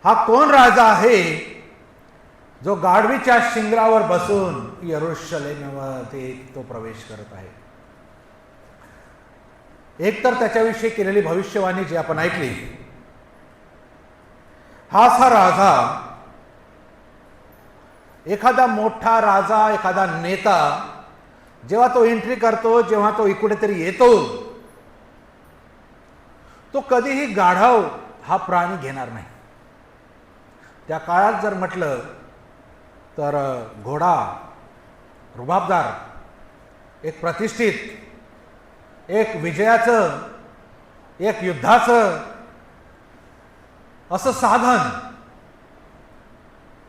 हा कोण राजा आहे जो गाढवीच्या शिंगरावर बसून यरूशलेममध्ये तो प्रवेश करत आहे? एक तर त्याच्याविषयी केलेली भविष्यवाणी जी आपण ऐकली, हा असा राजा, एखादा मोठा राजा, एखादा नेता जेव्हा तो एंट्री करतो, जेव्हा तो कुठेतरी येतो, तो कधीही गाढव हा प्राणी घेणार नाही. त्या काळात जर म्हटलं तर घोडा, रुबाबदार, एक प्रतिष्ठित, एक विजयाचं, एक युद्धाचं असं साधन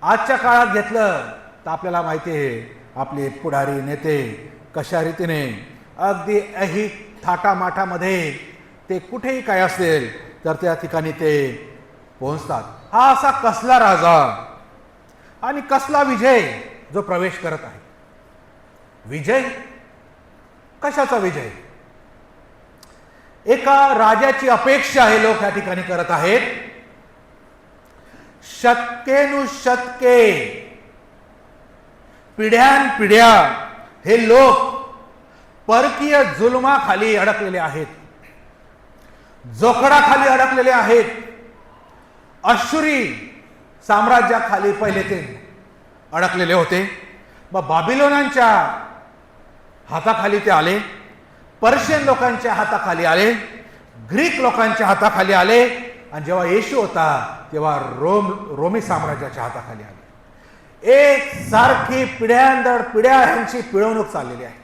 आजच्या काळात घेतलं तर आपल्याला माहिती आहे आपले पुढारी नेते कशा रीतीने अगदी ऐहिक थाटामाटामध्ये ते कुठेही काय असेल तर त्या ठिकाणी ते पोहोचतात. हा असा कसला राजा आणि कसला विजय जो प्रवेश करत आहे? विजय कशाचा विजय? एका राजाची अपेक्षा आहे लोक या ठिकाणी करत आहेत. शतकेनुशतके, पिढ्यानपिढ्या हे लोक परकीय जुलमाखाली अडकलेले आहेत, जोखडाखाली अडकलेले आहेत. अश्शूरी साम्राज्याखाली पहिले ते अडकलेले होते, मग बाबिलोनांच्या हाताखाली ते आले, पर्शियन लोकांच्या हाताखाली आले, ग्रीक लोकांच्या हाताखाली आले, आणि जेव्हा येशू होता तेव्हा रोमी साम्राज्याच्या हाताखाली आले. एक सारखी पिढ्यानंतर पिढ्या ह्यांची पिळवणूक चाललेली आहे.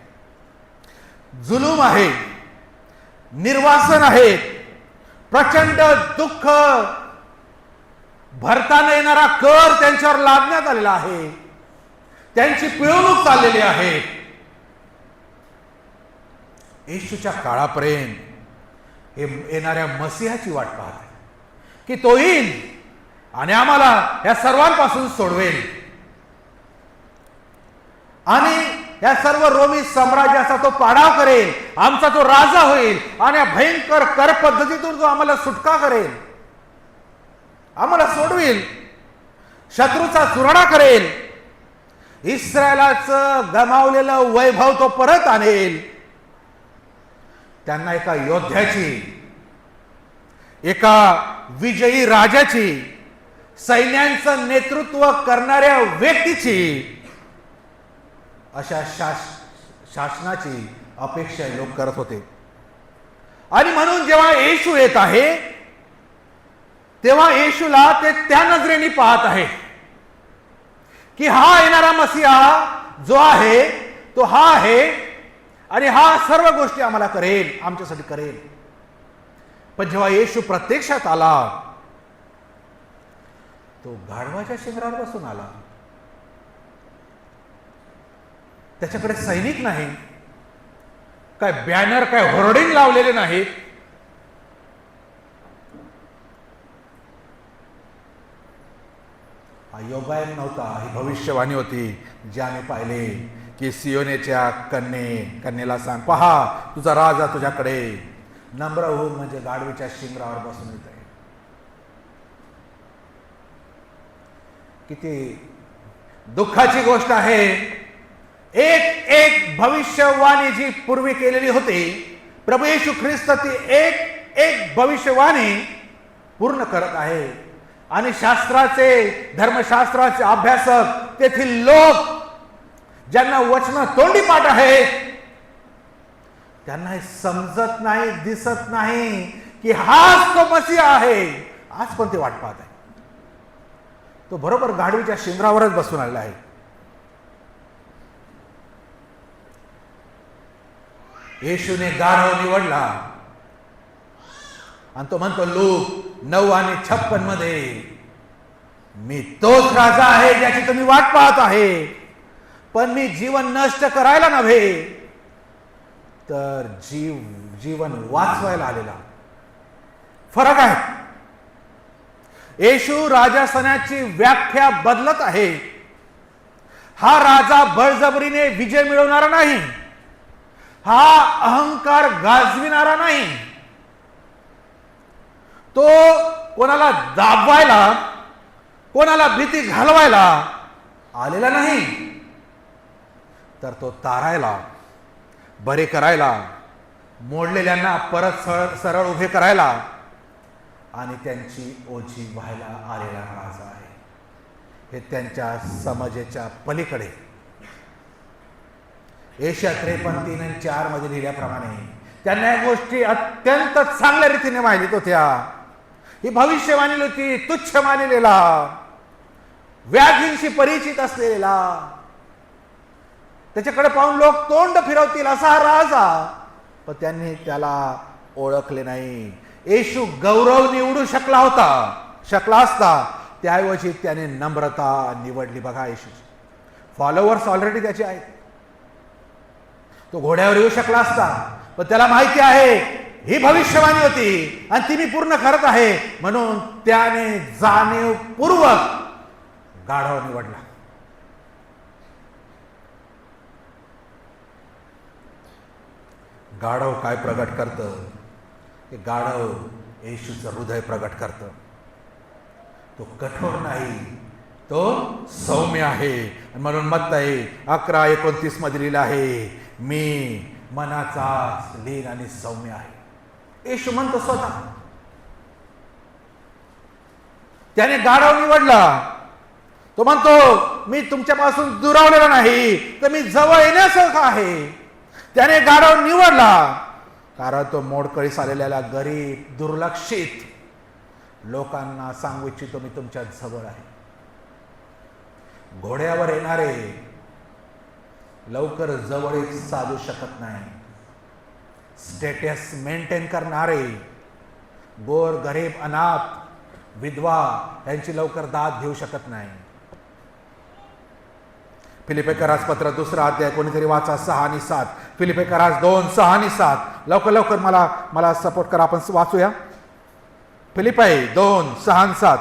जुलूम आहे, निर्वासन आहे, प्रचंड दुःख, भरताना येणारा कर त्यांच्यावर लादण्यात आलेला आहे, त्यांची पिळवणूक चाललेली आहे. येशूच्या काळापर्यंत हे येणाऱ्या मसीहाची वाट पाहत आहे की तो येईल आणि आम्हाला या सर्वांपासून सोडवेल आणि या सर्व रोमी साम्राज्याचा तो पाडाव करेल, आमचा तो राजा होईल आणि या भयंकर कर पद्धतीतून तो आम्हाला सुटका करेल, आम्हाला सोडवेल, शत्रूचा चुराडा करेल, इस्रायलाचं गमावलेलं वैभव तो परत आणेल. त्यांना एका योद्ध्याची, एका विजयी राजाची, सैन्यांचं नेतृत्व करणाऱ्या व्यक्तीची, अशा शासनाची अपेक्षा लोक करत होते. आणि म्हणून जेव्हा येशू येत आहे तेव्हा येशूला ते त्या नजरेने पाहत आहे की हा येणारा मसीहा जो आहे तो हा आहे आणि हा सर्व गोष्टी आम्हाला करेल, आमच्यासाठी करेल. पण जेव्हा येशू प्रत्यक्षात आला तो गाढवाच्या शिंगरावर बसून आला. त्याच्याकडे सैनिक नाही, काय बॅनर, काय होर्डिंग लावलेले नाहीत. हा योगायोग नव्हता, ही भविष्यवाणी होती जी आम्ही पाहिले की सियोनेच्या कन्येला सांग, पहा तुझा राजा तुझ्याकडे नम्र होऊन, म्हणजे गाढवीच्या शिंगरावर बसून येत आहे. किती दुःखाची गोष्ट आहे. एक एक भविष्यवाणी जी पूर्वी केलेली होती, प्रभू येशू ख्रिस्त ती एक एक भविष्यवाणी पूर्ण करत आहे. आणि शास्त्राचे, धर्मशास्त्राचे अभ्यासक, तेथील लोक ज्यांना वचन तोंडी पाठ आहे, त्यांना हे समजत नाही, दिसत नाही की हाच तो मसीहा आहे. आज पण ते वाट पाहत आहे. तो बरोबर गाढवीच्या शिंगरावरच बसून आलेला आहे. येशूने गाढव निवडला आणि तो म्हणतो लूक 9:56 मध्ये, मी तोच राजा आहे ज्याची तुम्ही वाट पाहत आहे, पण मी जीवन नष्ट करायला नव्हे तर जीवन वाचवायला आलेला. फरक आहे. येशू राजासनाची व्याख्या बदलत आहे. हा राजा बळजबरीने विजय मिळवणारा नाही, हा अहंकार गाजविणारा नाही, तो कोणाला दाबवायला कोणाला भीती घालवायला आलेला नाही, तर तो तारायला, बरे करायला, मोडलेल्यांना परत सरळ उभे करायला आणि त्यांची ओझी व्हायला आलेला राजा आहे. हे त्यांच्या समजेच्या पलीकडे. एशिया 53:3-4 मध्ये लिहिल्याप्रमाणे त्यांना या गोष्टी अत्यंत चांगल्या रीतीने माहित होत्या. ही भविष्यवाणी होती. तुच्छ मानलेला, व्याधींशी परिचित असलेला, त्याच्याकडे पाहून लोक तोंड फिरवतील असा हा राजा, पण त्यांनी त्याला ओळखले नाही. येशू गौरव निवडू शकला असता, त्याऐवजी त्याने नम्रता निवडली. बघा, येशूची फॉलोअर्स ऑलरेडी त्याचे आहेत. तो घोड्यावर येऊ शकला असता, पण त्याला माहिती आहे ही भविष्यवाणी होती आणि ती मी पूर्ण करत आहे, म्हणून त्याने जाणीवपूर्वक गाढव निवडला. गाढव काय प्रगट करतं? हे गाढव येशूचं हृदय प्रगट करतं. तो कठोर नाही, तो सौम्य आहे. म्हणून मत्तई 11:29 मध्ये लिहिलं आहे, मी मनाचा लीन आणि सौम्य आहे. येशू म्हणतो स्वतः. त्याने गाढव निवडला. तो म्हणतो मी तुमच्यापासून दुरावलेला नाही, तर मी जवळ येण्यासारखा आहे. त्याने गाढव निवडला कारण तो मोडकळीस आलेल्या गरीब, दुर्लक्षित लोकांना सांगू इच्छितो मी तुमच्या जवळ आहे. घोड्यावर येणारे लवकर जवळ साधू शकत नाही. स्टेटस मेंटेन करणारे, गोर, गरीब, अनाथ, विधवा यांची लवकर दाद घेऊ शकत नाही. फिलिप्पीकरास पत्र 2 अध्याय कोणीतरी वाचा 6 आणि 7. फिलिप्पीकरास 2, 6 आणि 7. लवकर मला सपोर्ट करा, आपण वाचूया. फिलिप्पी 2, 6 आणि 7.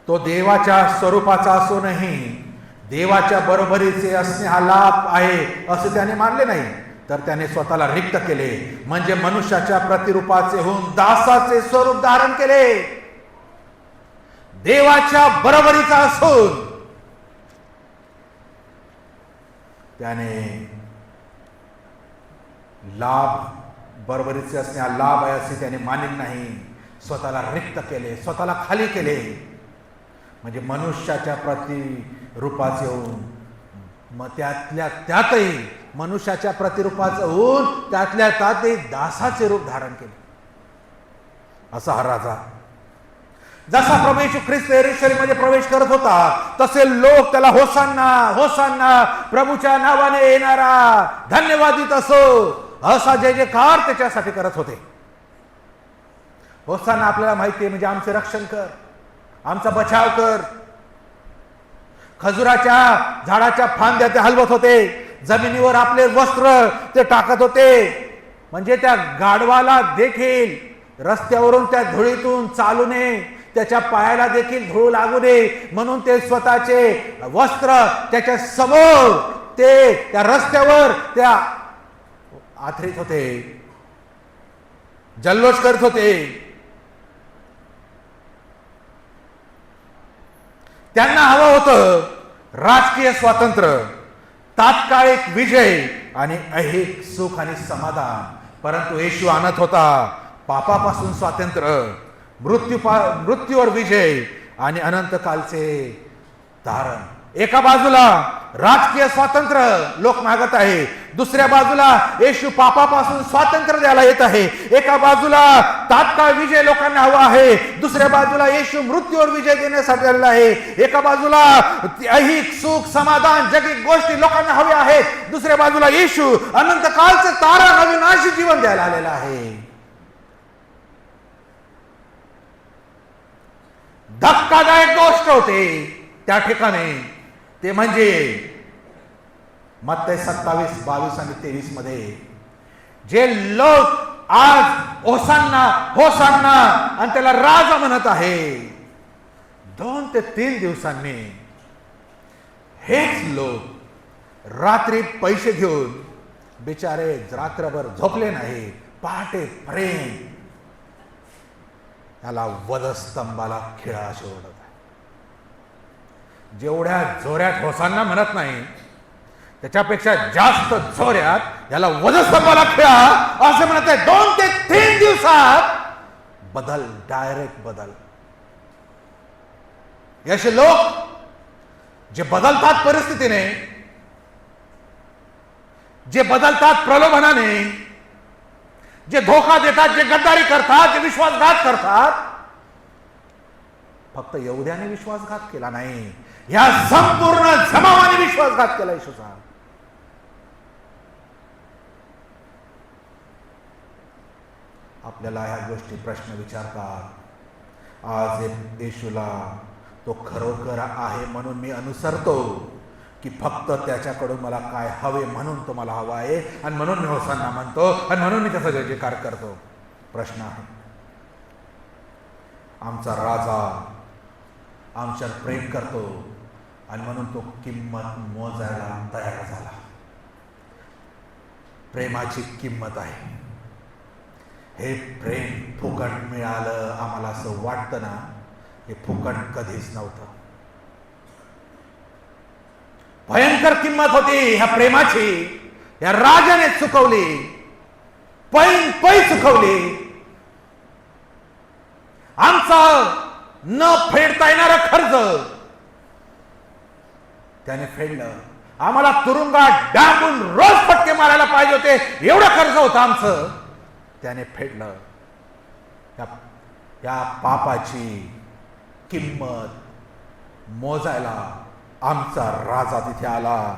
तो देवाच्या स्वरूपाचा असूनही देवाच्या बरोबरीचे असणे हा लाभ आहे असे त्याने मानले नाही, तर त्याने स्वतःला रिक्त केले, म्हणजे मनुष्याच्या प्रतिरूपाचे होऊन दासाचे स्वरूप धारण केले. देवाच्या बरोबरीचा असून त्याने लाभ, बरोबरीचे असणे हा लाभ आहे असे त्याने मानले नाही. स्वतःला रिक्त केले, स्वतःला खाली केले, म्हणजे मनुष्याच्या प्रतिरूपाचे होऊन, मग त्यातल्या त्यातही मनुष्याच्या प्रतिरूपाचं होऊन त्यातल्या त्यातही दासाचे रूप धारण केले. असा हा राजा. जसा प्रभू येशू ख्रिस्त यरूशलेममध्ये प्रवेश करत होता, तसे लोक त्याला होसान्ना, होसान्ना, प्रभूच्या नावाने येणारा धन्यवादित असो असा जय जयकार त्याच्यासाठी करत होते. होसान्ना आपल्याला माहिती आहे, म्हणजे आमचे रक्षण कर, आमचा बचाव कर. खजुराच्या झाडाच्या फांद्या ते हलवत होते, जमिनीवर आपले वस्त्र ते टाकत होते, म्हणजे त्या गाढवाला देखील रस्त्यावरून त्या धुळीतून चालू नये, त्याच्या पायाला देखील धूळ लागू नये म्हणून ते स्वतःचे वस्त्र त्याच्या समोर ते त्या रस्त्यावर त्या आथरीत होते, जल्लोष करत होते. त्यांना हवं होतं राजकीय स्वातंत्र्य, तात्कालिक विजय आणि ऐहिक सुख आणि समाधान, परंतु येशू आणत होता पापापासून स्वातंत्र्य, मृत्यूवर विजय आणि अनंत कालचे तारण. एका बाजूला राजकीय स्वातंत्र्य लोक मागत आहे, दुसऱ्या बाजूला येशू पापापासून स्वातंत्र्य द्यायला येत आहे. एका बाजूला तात्काळ विजय लोकांना हवा आहे, दुसऱ्या बाजूला येशू मृत्यूवर विजय देण्यासाठी आलेला आहे. एका बाजूला ऐहिक सुख, समाधान, जगिक गोष्टी लोकांना हव्या आहेत, दुसऱ्या बाजूला येशू अनंत कालचे तारण, अविनाशी जीवन द्यायला आलेला आहे. धक्कादायक गोष्ट होते त्या ठिकाणी, ते म्हणजे मत्ती 27, 22 आणि 23 मध्ये जे लोक आज होसान्ना होसान्ना आणि त्याला राजा म्हणत आहे, 2 ते 3 दिवसांनी हेच लोक रात्री पैसे घेऊन बिचारे रात्रभर झोपले नाही, पहाटे प्रेम याला वधस्तंभाला खिळा असे ओढत आहे. जेवढ्या जोऱ्यात होसांना म्हणत नाही त्याच्यापेक्षा जास्त जोऱ्यात याला वधस्तंभाला खिळा असे म्हणत आहे. 2 ते 3 दिवसात बदल, डायरेक्ट बदल. असे लोक जे बदलतात परिस्थितीने, जे बदलतात प्रलोभनाने, जे धोका देतात, जे गद्दारी करतात, जे विश्वासघात करतात, फक्त एवढ्याने विश्वासघात केला नाही, या संपूर्ण जमावाने विश्वासघात केला येशूचा. आपल्याला ह्या गोष्टी प्रश्न विचारतात. आज येशूला तो खरोखर आहे म्हणून मी अनुसरतो, की फक्त त्याच्याकडून मला काय हवे म्हणून तो मला हवा आहे आणि म्हणून मी होसांना म्हणतो आणि म्हणून मी त्याचा जय जयकार करतो. प्रश्न आहे. आमचा राजा आमच्यावर प्रेम करतो आणि म्हणून तो किंमत मोजायला तयार झाला. प्रेमाची किंमत आहे. हे प्रेम फुकट मिळालं आम्हाला असं वाटतं ना, हे फुकट कधीच नव्हतं. भयंकर किंमत होती ह्या प्रेमाची. या राजाने चुकवली, पै चुकवली. आमचा न फेडता येणारा खर्च त्याने फेडलं. आम्हाला तुरुंगात डांबून रोज फटके मारायला पाहिजे होते एवढं कर्ज होतं आमचं, त्याने फेडलं. या पापाची किंमत मोजायला आमचा राजा तिथे आला.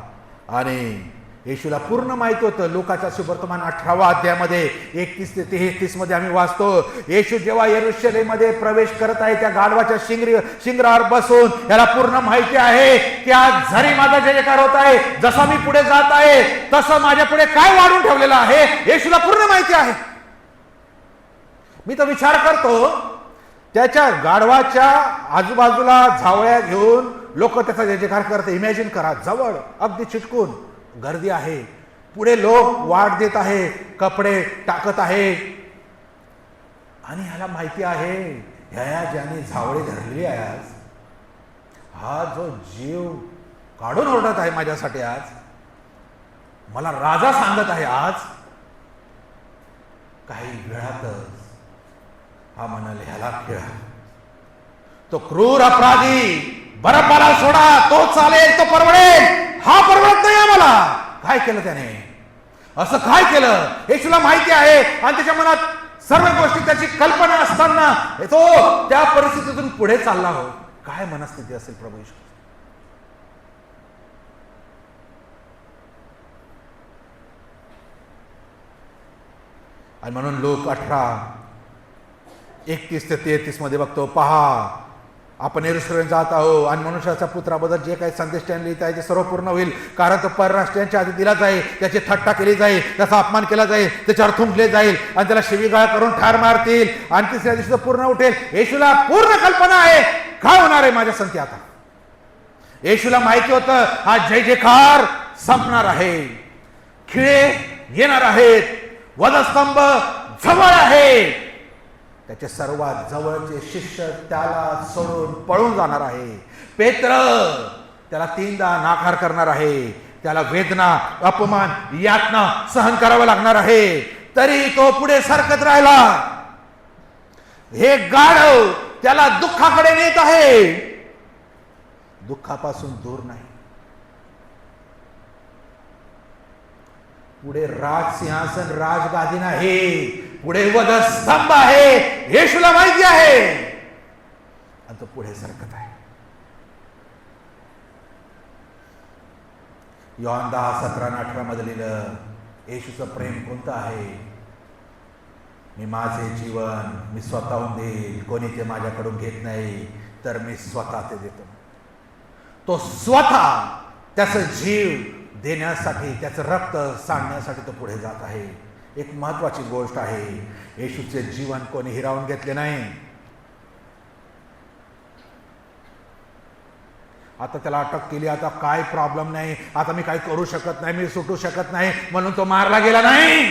आणि येशूला पूर्ण माहिती होतं. लोकाच्या सुवर्तमान 18व्या अध्यायामध्ये 31 ते 33 मध्ये आम्ही वाचतो, येशू जेव्हा यरूशलेममध्ये प्रवेश करत आहे त्या गाढवाच्या शिंगरावर बसून याला पूर्ण माहिती आहे की आज जरी माझा जय जयकार होत आहे, जसा मी पुढे जात आहे तसं माझ्या पुढे काय वाढून ठेवलेलं आहे येशूला पूर्ण माहिती आहे. मी तर विचार करतो, त्याच्या गाढवाच्या आजूबाजूला झावळ्या घेऊन लोक त्याचा जय जयकार करते. इमॅजिन करा, जवळ अगदी चिटकून गर्दी आहे, पुढे लोक वाट देत आहे, कपडे टाकत आहे. आणि ह्याला माहिती आहे ह्या ज्याने झावळे धरली आहे आज, हा जो जीव काढून ओरडत आहे माझ्यासाठी, आज मला राजा सांगत आहे, आज काही वेळातच हा म्हणाल ह्याला खेळा. तो क्रूर अपराधी बरब्बाला सोडा, तो चालेल, तो परवडेल. हा परवडत नाही आम्हाला. काय केलं त्याने? असं काय केलं? येशूला माहिती आहे आणि त्याच्या मनात सर्व गोष्टी त्याची कल्पना असताना तो त्या परिस्थितीतून पुढे चालला हो. काय मनस्थिती असेल प्रभू येशू. आणि म्हणून लोक 18:31 ते 33 मध्ये बघतो, पहा आपण यरूशलेम जात आहोत आणि मनुष्याच्या पुत्राबद्दल जे काही संदेश त्यांनी लिहित आहे ते सर्व पूर्ण होईल. कारण तो परराष्ट्रीयांच्या आधी दिला जाईल, त्याची थट्टा केली जाईल, त्याचा अपमान केला जाईल, त्याच्यावर थुंकले जाईल आणि त्याला शिवीगाळ करून ठार मारतील आणि तिसऱ्या दिवशी तो पूर्ण उठेल. येशूला पूर्ण कल्पना आहे काय होणार आहे माझ्या संगती. आता येशूला माहिती होतं हा जय जयकार संपणार आहे, खिळे येणार आहेत, वधस्तंभ जवळ आहे. त्याचे सर्वात जवळचे शिष्य त्याला सोडून पळून जाणार आहे. पेत्र त्याला 3दा नाकार करणार आहे. त्याला वेदना, अपमान, यातना सहन करावं लागणार आहे. तरी तो पुढे सरकत राहिला. हे गाढव त्याला दुःखाकडे नेत आहे, दुःखापासून दूर नाही. पुढे राजसिंहासन, राजगादी नाही, पुढे वधस्तंभ आहे. येशूला माहिती आहे आणि तो पुढे सरकत आहे. योहान 10:17-18 मध्ये लिहिलं, येशूचं प्रेम कोणतं आहे? मी माझे जीवन मी स्वतःहून देईल, कोणी ते माझ्याकडून घेत नाही, तर मी स्वतः ते देतो. तो स्वतः त्याचा जीव देण्यासाठी, त्याचं रक्त सांडण्यासाठी तो पुढे जात आहे. एक महत्वाची गोष्ट आहे, येशूचे जीवन कोणी हिरावून घेतले नाही. आता त्याला अटक केली, आता काय प्रॉब्लेम नाही, आता मी काय करू शकत नाही, मी सुटू शकत नाही म्हणून तो मारला गेला नाही.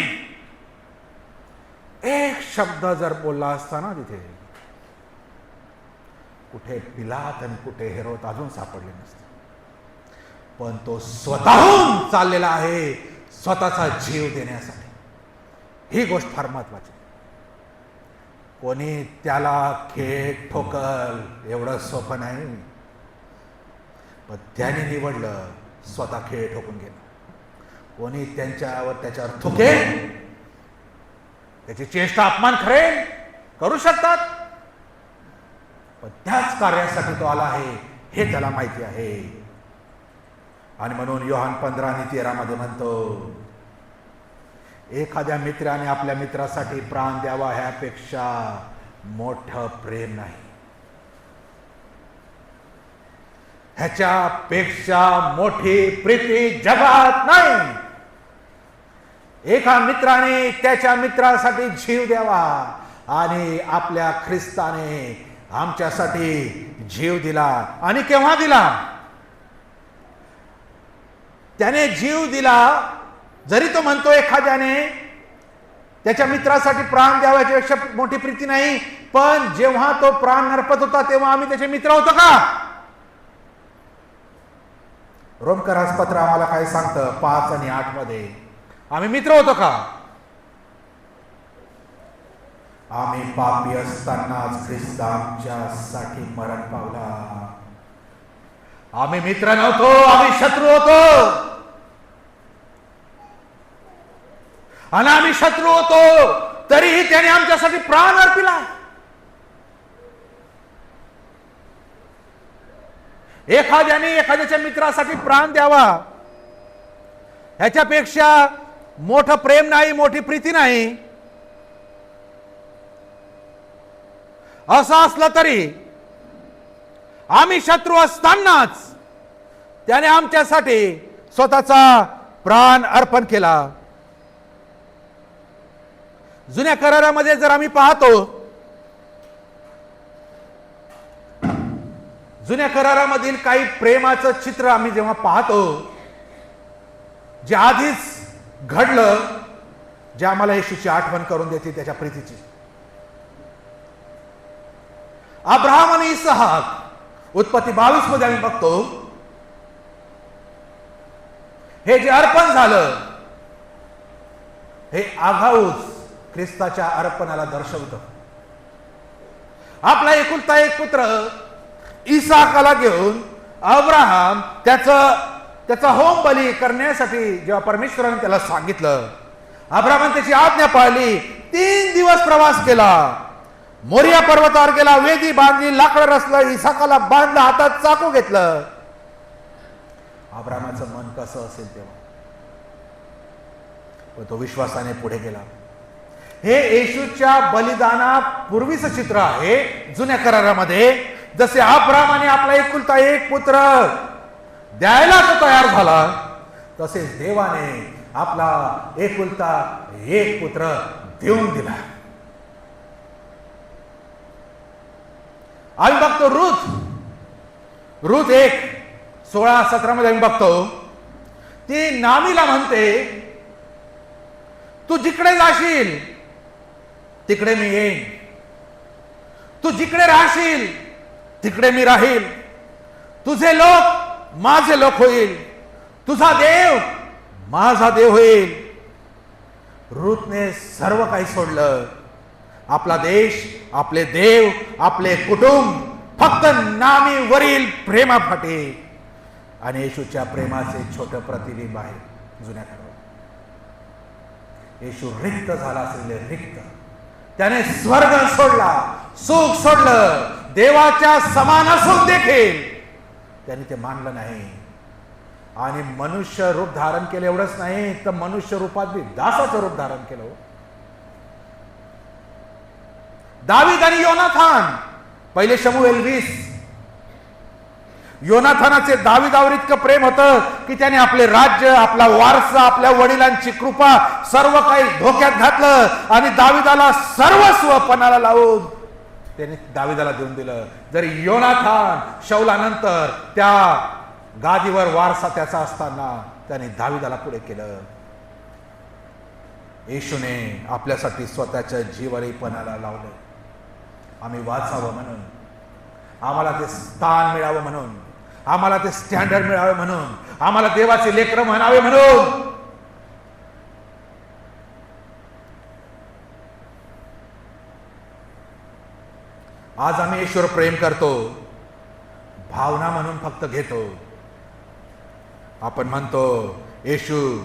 एक शब्द जर बोलला असता ना तिथे, कुठे पिलात आणि कुठे हेरोद अजून सापडले नसते. पण तो स्वतःहून चाललेला आहे स्वतःचा जीव देण्यासाठी. ही गोष्ट फार महत्वाची. कोणी त्याला खेळ ठोकल एवढं सोपं नाही, पण त्याने निवडलं स्वतः खेळ ठोकून गेलं. कोणी त्याच्यावर थुकेल, त्याची चेष्टा अपमान करेल, करू शकतात, पण त्याच कार्यासाठी तो आला आहे हे त्याला माहिती आहे. आणि म्हणून योहान 15:13 मध्ये म्हणतो, एखाद्या मित्राने आपल्या मित्रासाठी प्राण द्यावा ह्यापेक्षा मोठं प्रेम नाही, ह्याच्यापेक्षा मोठी प्रीती जगात नाही. एका मित्राने त्याच्या मित्रासाठी जीव द्यावा, आणि आपल्या ख्रिस्ताने आमच्यासाठी जीव दिला. आणि केव्हा दिला? त्याने जीव दिला. जरी तो म्हणतो एखाद्याने त्याच्या मित्रासाठी प्राण द्यावाच्यापेक्षा मोठी प्रीती नाही, पण जेव्हा तो प्राण अर्पत होता तेव्हा आम्ही त्याचे मित्र होतो का? रोमकरास पत्र आम्हाला काय सांगतं 5 आणि 8 मध्ये, आम्ही मित्र होतो का? आम्ही पापी असतानाच ख्रिस्त आमच्यासाठी मरण पावला. आम्ही मित्र नव्हतो, आम्ही शत्रू होतो. आणि आम्ही शत्रू होतो तरीही त्याने आमच्यासाठी प्राण अर्पिला. एखाद्याने एखाद्याच्या मित्रासाठी प्राण द्यावा ह्याच्यापेक्षा मोठं प्रेम नाही, मोठी प्रीती नाही. असं असलं तरी आम्ही शत्रू असतानाच त्याने आमच्यासाठी स्वतःचा प्राण अर्पण केला. जुन्या करारामध्ये जर आम्ही पाहतो, जुन्या करारामधील काही प्रेमाचं चित्र आम्ही जेव्हा पाहतो, जे आधीच घडलं, जे आम्हाला येशूची आठवण करून देते त्याच्या प्रीतीची. अब्राहम आणि इसहाक, उत्पत्ती 22 मध्ये आम्ही बघतो, हे जे अर्पण झालं हे आघाऊच ख्रिस्ताच्या अर्पणाला दर्शवतं. आपला एकुलता एक पुत्र इसहाकाला घेऊन अब्राहम त्याचा होम बली करण्यासाठी जेव्हा परमेश्वराने त्याला सांगितलं, अब्राहमाने त्याची आज्ञा पाळली. 3 दिवस प्रवास केला, मोरिया पर्वतावर गेला, वेदी बांधली, लाकडं रचलं, इसहाकाला बांधलं, हातात चाकू घेतलं. अब्राहमाचं मन कसं असेल तेव्हा, पण तो विश्वासाने पुढे गेला. हे येशूच्या बलिदानापूर्वीचं चित्र आहे जुन्या करारामध्ये. जसे अब्राहमाने आपला एकुलता एक पुत्र द्यायला तो तयार झाला, तसेच देवाने आपला एकुलता एक पुत्र देऊन दिला. आम्ही बघतो रूथ 1:16-17 मध्ये आम्ही बघतो, ती नामीला म्हणते, तू जिकडे जाशील तिकडे मी येईन, तू जिकडे राहशील तिकडे मी राहील, तुझे लोक माझे लोक होईल, तुझा देव माझा देव होईल. रूथने सर्व काही सोडलं, आपला देश, आपले देव, आपले कुटुंब, फक्त नामीवरील प्रेमासाठी. आणि येशूच्या प्रेमाचे छोटं प्रतिबिंब आहे जुन्या काळात. येशू रिक्त झाला असेल, रिक्त. त्याने स्वर्ग सोडला, सुख सोडलं, देवाच्या समान असून देखील त्याने ते मानलं नाही. आणि मनुष्य रूप धारण केलं. एवढंच नाही तर मनुष्य रूपात बी दासाचं रूप धारण केलं. दावीद आणि योनाथान, पहिले शमूएल 20, योनाथानाचे दावीदावर इतकं प्रेम होतं की त्याने आपले राज्य, आपला वारसा, आपल्या वडिलांची कृपा सर्व काही धोक्यात घातलं आणि दावीदाला सर्वस्व पणाला लावून त्याने दाविदाला देऊन दिलं. जरी योनाथान शौलानंतर त्या गादीवर वारसा त्याचा असताना त्याने दाविदाला पुढे केलं. येशूने आपल्यासाठी स्वतःच्या जीवनपणाला लावलं. आम्ही वाचावं म्हणून, आम्हाला ते स्थान मिळावं म्हणून, आम्हाला ते स्टँडर्ड मिळावे म्हणून, आम्हाला देवाचे लेकरं म्हणावे म्हणून. आज आम्ही येशूवर प्रेम करतो, भावना म्हणून फक्त घेतो. आपण म्हणतो येशू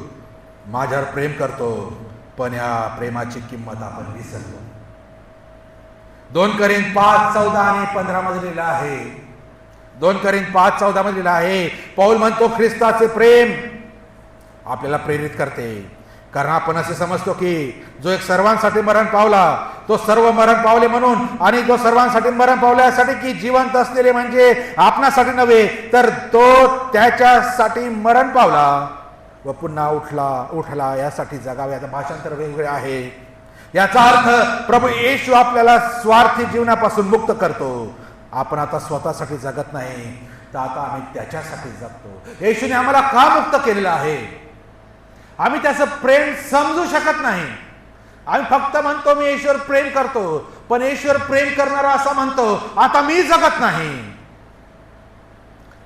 माझ्यावर प्रेम करतो, पण या प्रेमाची किंमत आपण विसरतो. 2 करिंथ 5:14 आणि 15 मध्ये लिहिलं आहे. 2 करिंथ 5:14 मध्ये लिहिलं आहे, पौल म्हणतो ख्रिस्ताचे प्रेम आपल्याला प्रेरित करते. कारण आपण असे समजतो की जो एक सर्वांसाठी मरण पावला तो सर्व मरण पावले म्हणून, आणि जो सर्वांसाठी मरण पावला यासाठी की जिवंत असलेले म्हणजे आपणासाठी नव्हे तर तो त्याच्यासाठी मरण पावला व पुन्हा उठला यासाठी जगावे. आता भाषांतर वेगवेगळे आहे. याचा अर्थ प्रभू येशू आपल्याला स्वार्थी जीवनापासून मुक्त करतो. आपण आता स्वतःसाठी जगत नाही, तर आता आम्ही त्याच्यासाठी जगतो. येशूने आम्हाला का मुक्त केलेलं आहे? आम्ही त्याचं प्रेम समजू शकत नाही. आम्ही फक्त म्हणतो मी येशूवर प्रेम करतो, पण येशूवर प्रेम करणारा असा म्हणतो आता मी जगत नाही,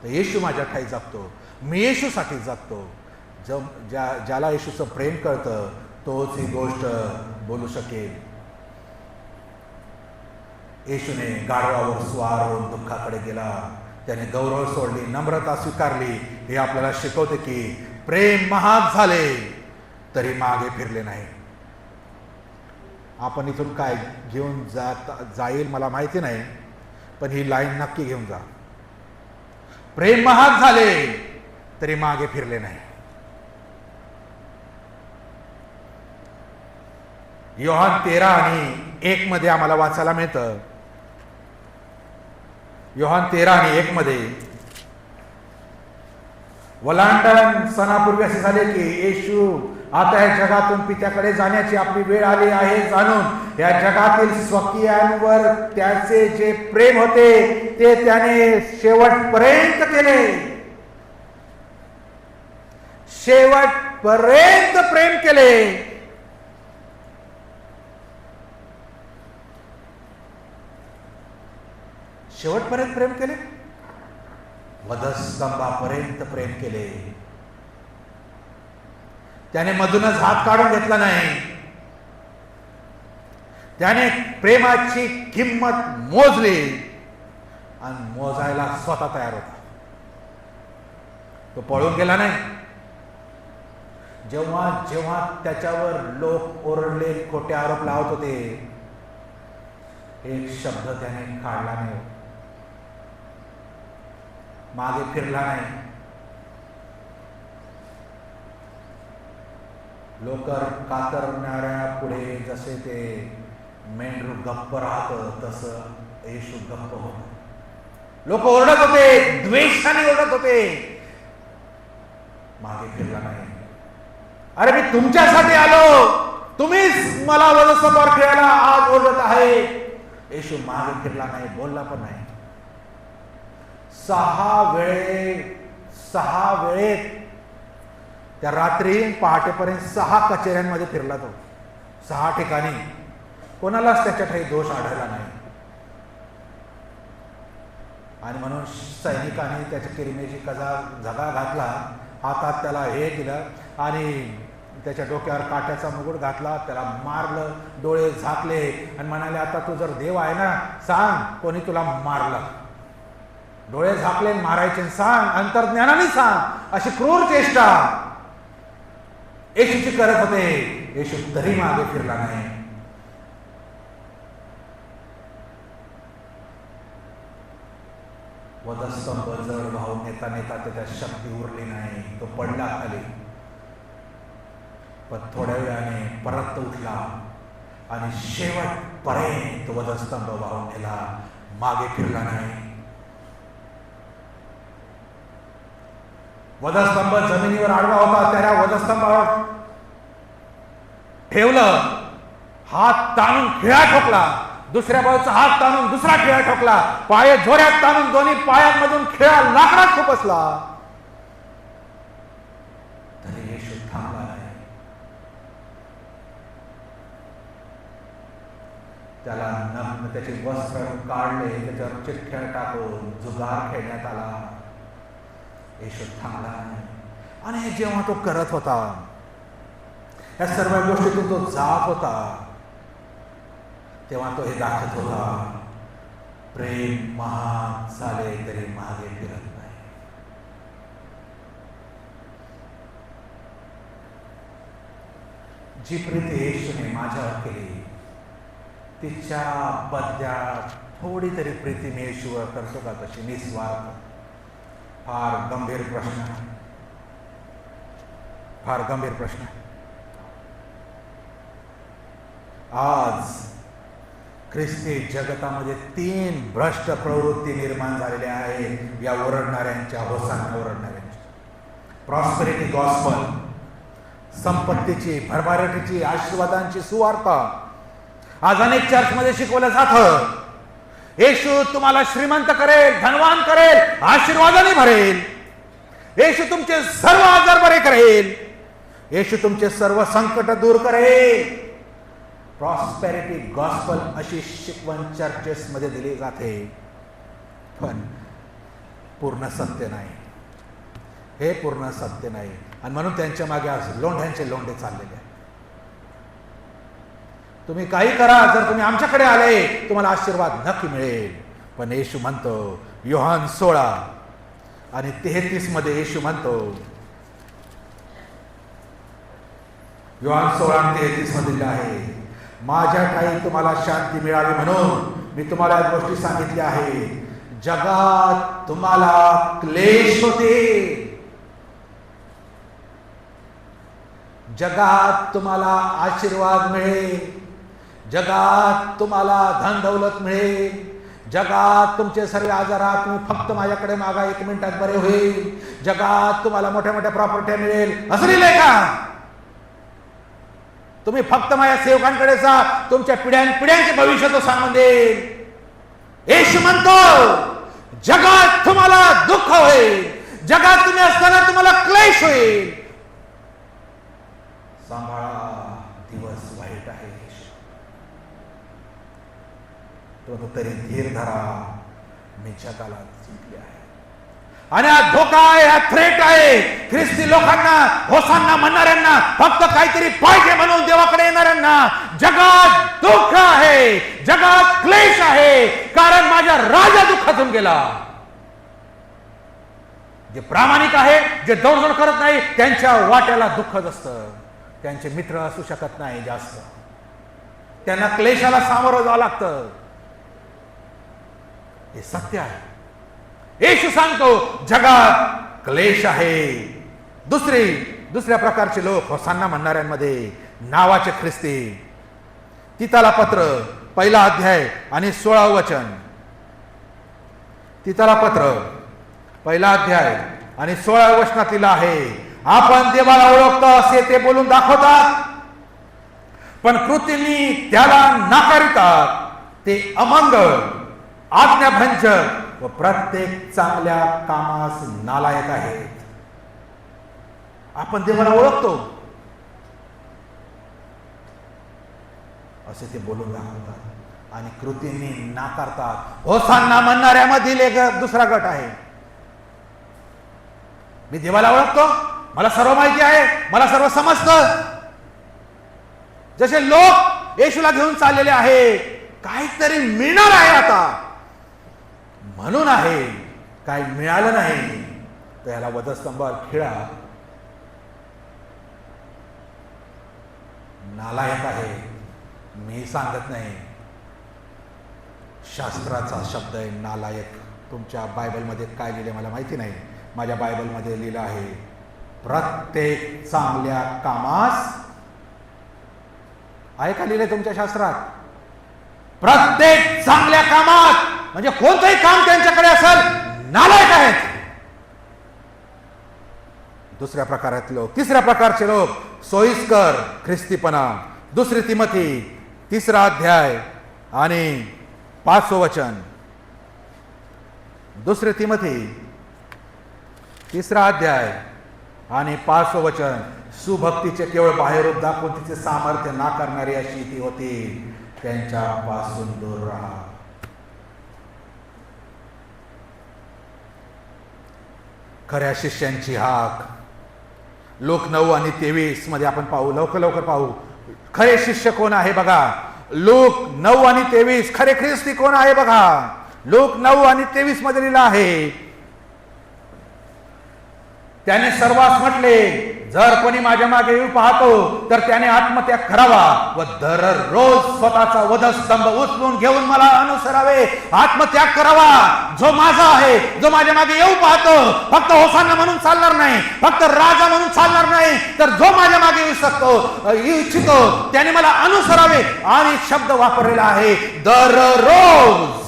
तर येशू माझ्या ठाई जगतो, मी येशूसाठी जगतो. ज्याला येशूचं प्रेम कळतं तोच ही गोष्ट बोलू शकेल. येशूने गाढवावर स्वार होऊन दुःखाकडे गेला. त्याने गौरव सोडली, नम्रता स्वीकारली. हे आपल्याला शिकवते की प्रेम महाग झाले तरी मागे फिरले नाही. आपण इथून काय घेऊन जाईल मला माहिती नाही, पण ही लाईन नक्की घेऊन जा. प्रेम महाग झाले तरी मागे फिरले नाही. योहान 13:1 मध्ये आम्हाला वाचायला मिळतं. योहान 13:1 मध्ये वलांडण सणापूर्वी असे झाले की येशू आता या जगातून पित्याकडे जाण्याची आपली वेळ आली आहे जाणून या जगातील स्वकीयांवर त्याचे जे प्रेम होते ते त्याने शेवटपर्यंत केले. शेवटपर्यंत प्रेम केले. शेवटपर्यंत प्रेम केले. वधस्तंभापर्यंत प्रेम केले. त्याने मधूनच हात काढून घेतला नाही. त्याने प्रेमाची किंमत मोजली आणि मोजायला स्वतः तयार होता. तो पळून गेला नाही. जेव्हा जेव्हा त्याच्यावर लोक ओरडले, खोटे आरोप लावत होते, एक शब्द त्याने काढला नाही, मागे फिरला नाही. लोक कातरणाऱ्या पुढे जसे ते मेंढरू गप्प राहत तसं येशू गप्प होता. लोक ओरडत होते, द्वेषाने ओरडत होते, मागे फिरला नाही. अरे मी तुमच्यासाठी आलो, तुम्हीच मला वधस्तंभावर खेळायला आज ओरडत आहे. येशू मागे फिरला नाही, बोलला पण नाही. 6 वेळेत त्या रात्री पहाटेपर्यंत 6 कचेऱ्यांमध्ये फिरला तो. 6 ठिकाणी कोणालाच त्याच्या ठाई दोष आढळला नाही. आणि म्हणून सैनिकांनी त्याच्या किरीमेची झगा घातला, हातात त्याला हे दिलं आणि त्याच्या डोक्यावर काट्याचा मुकुट घातला, त्याला मारलं, डोळे झाकले आणि म्हणाले आता तू जर देव आहे ना सांग कोणी तुला मारलं. डोळे झाकले, मारायचे, सांग, अंतर्ज्ञानाने सांग. अशी क्रूर चेष्टा येशूची करत होते. येशू तरी मागे फिरला नाही. वधस्तंभ जड वाहून नेता नेता त्याच्या शक्ती उरली नाही. तो पडला खाली, पण थोड्या वेळाने परत उठला आणि शेवटपर्यंत वधस्तंभ वाहून नेला, मागे फिरला नाही. वधस्तंभ जमिनीवर आडवा होता, त्याला वधस्तंभावर ठेवलं, हात ताणून खिळा ठोकला, दुसऱ्या बाजूचा हात ताणून दुसरा खिळा ठोकला, पाय जोऱ्यात ताणून दोन्ही पायांमधून खिळा लाकडात खुपसला, तरी येशू थांबला नाही. त्याला नग्न त्याचे वस्त्र काढले, त्याच्यावर चिठ्ठ्या टाकून जुगार खेळण्यात आला. येशू थांबला नाही. आणि जेव्हा तो करत होता, या सर्व गोष्टीतून तो जात होता, तेव्हा तो हे दाखवत होता, प्रेम महाग झाले तरी मागे फिरत नाही. जी प्रीती येशूने माझ्यावर केली, तिच्या बदल्यात थोडी तरी प्रीती मी येशूवर करतो का तशी निस्वार्थ? फार गंभीर प्रश्न आहे, फार गंभीर प्रश्न आहे. आज ख्रिस्ती जगतामध्ये 3 भ्रष्ट प्रवृत्ती निर्माण झालेल्या आहेत, या ओरडणाऱ्यांच्या, होसांना ओरडणाऱ्यांच्या. प्रॉस्पेरिटी गॉस्पल, संपत्तीची, भरभराटीची, आशीर्वादांची सुवार्ता. आज अनेक चर्चमध्ये शिकवलं जातं, येशू तुम्हाला श्रीमंत करेल, धनवान करेल, आशीर्वादाने भरेल, येशू तुमचे सर्व आजार बरे करेल, येशू तुमचे सर्व संकट दूर करेल. प्रॉस्पेरिटी गॉस्पल अशी शिकवण चर्चेस मध्ये दिली जाते, पण पूर्ण सत्य नाही. हे पूर्ण सत्य नाही. आणि म्हणून त्यांच्या मागे आज लोंढ्यांचे लोंढे चाललेले आहेत. तुम्ही काही करा, जर तुम्ही आमच्याकडे आले तुम्हाला आशीर्वाद नक्की मिळेल. पण येशू म्हणतो, योहान 16 आणि 33 मध्ये येशू म्हणतो, योहान 16 आणि 33 मध्ये आहे, माझ्या ठाई तुम्हाला शांती मिळावी म्हणून मी तुम्हाला या गोष्टी सांगितल्या आहे. जगात तुम्हाला क्लेश होते, जगात तुम्हाला आशीर्वाद मिळेल, जगात तुम्हाला धन दौलत मिळेल, जगात तुमचे सर्व आजारात तुम्ही फक्त माझ्याकडे मागा, 1 मिनिटात बरे होईल, जगात तुम्हाला मोठ्या मोठ्या प्रॉपर्टी मिळेल. असं लिहिलंय का? तुम्ही फक्त माझ्या सेवकांकडे जा, तुमच्या पिढ्यांचे भविष्य तो सांगून देईल. येशू म्हणतो, जगात तुम्हाला दुःख होईल, जगात तुम्ही असताना तुम्हाला क्लेश होईल, सांभाळा, दिवस वाईट आहे. तो तरी धीर धरा, मी जगाला जिंकले आहे. आणि हा धोका आहे, हा थ्रेट आहे ख्रिस्ती लोकांना, होसांना म्हणणाऱ्यांना, फक्त काहीतरी पाहिजे म्हणून देवाकडे येणाऱ्यांना. जगात दुःख आहे, जगात क्लेश आहे, कारण माझा राजा दुःखातून गेला. जे प्रामाणिक आहे, जे दौडदौड करत नाही, त्यांच्या वाट्याला दुःखच असतं. त्यांचे मित्र असू शकत नाही जास्त, त्यांना क्लेशाला सामोरं जावं लागतं. हे सत्य आहे. येशू सांगतो, जगात क्लेश आहे. दुसऱ्या प्रकारचे लोक, होसांना म्हणणाऱ्यांमध्ये नावाचे ख्रिस्ती. तिताला पत्र 1 अध्याय आणि 16 वचन. तिताला पत्र 1 अध्याय आणि 16 वचनातील आहे, आपण देवाला ओळखतो असे ते बोलून दाखवतात, पण कृतींनी त्याला नाकारितात. ते अमंगळ, आज्ञाभंजक व प्रत्येक चांगल्या कामास नालायक आहेत. आपण देवाला ओळखतो असे ते बोलून दाखवतात आणि कृतींनी नाकारतात. होसांना म्हणणाऱ्यामधील एक दुसरा गट आहे. मी देवाला ओळखतो, मला सर्व माहिती आहे, मला सर्व समजतं. जसे लोक येशूला घेऊन चाललेले आहे, काहीतरी मिळणार आहे आता म्हणून आहे, काही मिळालं नाही तर याला वधस्तंभावर खिळा. नालायक आहे. मी सांगत नाही, शास्त्राचा शब्द आहे नालायक. तुमच्या बायबलमध्ये काय लिहिले मला माहिती नाही, माझ्या बायबलमध्ये लिहिलं आहे, प्रत्येक चांगल्या कामास. आहे का लिहिले तुमच्या शास्त्रात? प्रत्येक चांगल्या कामात, म्हणजे कोणतंही काम त्यांच्याकडे असेल, नालायक आहेत. दुसऱ्या प्रकारातले लोक. तिसऱ्या प्रकारचे लोक, सोयीस्कर ख्रिस्तीपणा. 2 तिमोथी 3 अध्याय आणि 5वं वचन, 2 तिमोथी 3रा अध्याय आणि 5वं वचन, सुभक्तीचे केवळ बाह्यरूप दाखवून तिचे सामर्थ्य नाकारणारी अशी ती होती, त्यांच्यापासून दूर राहा. खऱ्या शिष्यांची हाक लोक 9 आणि 23 मध्ये आपण पाहू, लवकर पाहू. खरे शिष्य कोण आहे बघा. लोक 9 आणि 23, खरे ख्रिस्ती कोण आहे बघा. लोक 9 आणि 23 मध्ये लिहिलं आहे, त्याने सर्वांस म्हटले, जर कोणी माझ्या मागे येऊ पाहतो तर त्याने आत्मत्याग करावा व दररोज स्वतःचा वधस्तंभ उचलून घेऊन मला अनुसरावे. आत्मत्याग करावा. जो माझा आहे, जो माझ्या मागे येऊ पाहतो, फक्त होसाना म्हणून चालणार नाही, फक्त राजा म्हणून चालणार नाही, तर जो माझ्या मागे येऊ इच्छितो त्याने मला अनुसरावे. आणि शब्द वापरलेला आहे दररोज.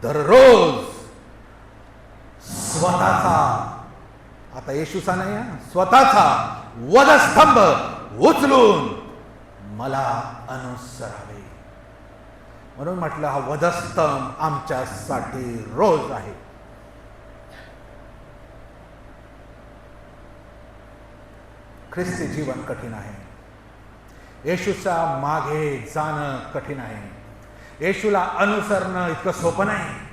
दररोज स्वतःचा, आता येशूचा नाही, स्वतःचा वधस्तंभ उचलून मला अनुसरावे. म्हणून म्हटलं हा वधस्तंभ आमच्यासाठी रोज आहे. ख्रिस्ती जीवन कठीण आहे. येशूच्या मागे जाणं कठीण आहे. येशूला अनुसरणं इतकं सोपं नाही.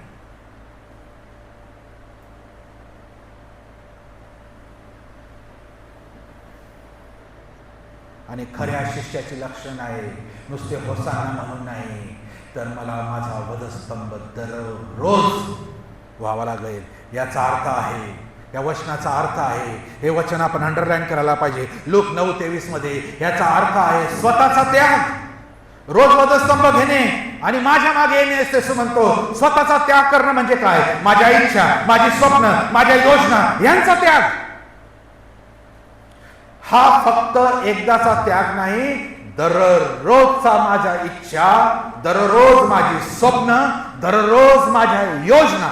आणि खऱ्या शिष्याची लक्षण आहे नुसते होसाना म्हणून नाही, तर मला माझा वधस्तंभ दररोज व्हावा लागेल. याचा अर्थ आहे, या वचनाचा अर्थ आहे, हे वचन आपण अंडरलाईन करायला पाहिजे. लोक 9:23 मध्ये याचा अर्थ आहे स्वतःचा त्याग. रोज वधस्तंभ घेणे आणि माझ्या मागे येणे असे म्हणतो. स्वतःचा त्याग करणं म्हणजे काय? माझ्या इच्छा, माझी स्वप्न, माझ्या योजना यांचा त्याग. हा फक्त एकदाचा त्याग नाही, दररोजचा माझ्या इच्छा, दररोज माझी स्वप्न, दररोज माझ्या योजना.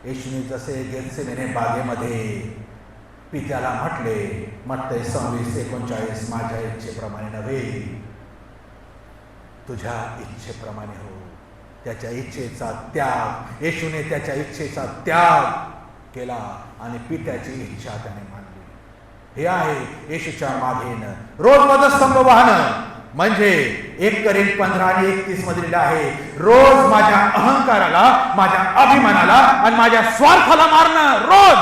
येशूने जसे गेत्सेमने बागेमध्ये पित्याला म्हटले, मत्तई 26:39, माझ्या इच्छेप्रमाणे नव्हे तुझ्या इच्छेप्रमाणे हो. त्याच्या इच्छेचा त्याग, येशूने त्याच्या इच्छेचा त्याग केला आणि पित्याची इच्छा त्याने मानली. हे आहे येशूच्या मागे येणं. रोज वधस्तंभ वाहणं म्हणजे 1 कोरिंथ 15 आणि 31 मध्ये लिहिलं आहे, रोज माझ्या अहंकाराला, माझ्या अभिमानाला आणि माझ्या स्वार्थाला मारणं. रोज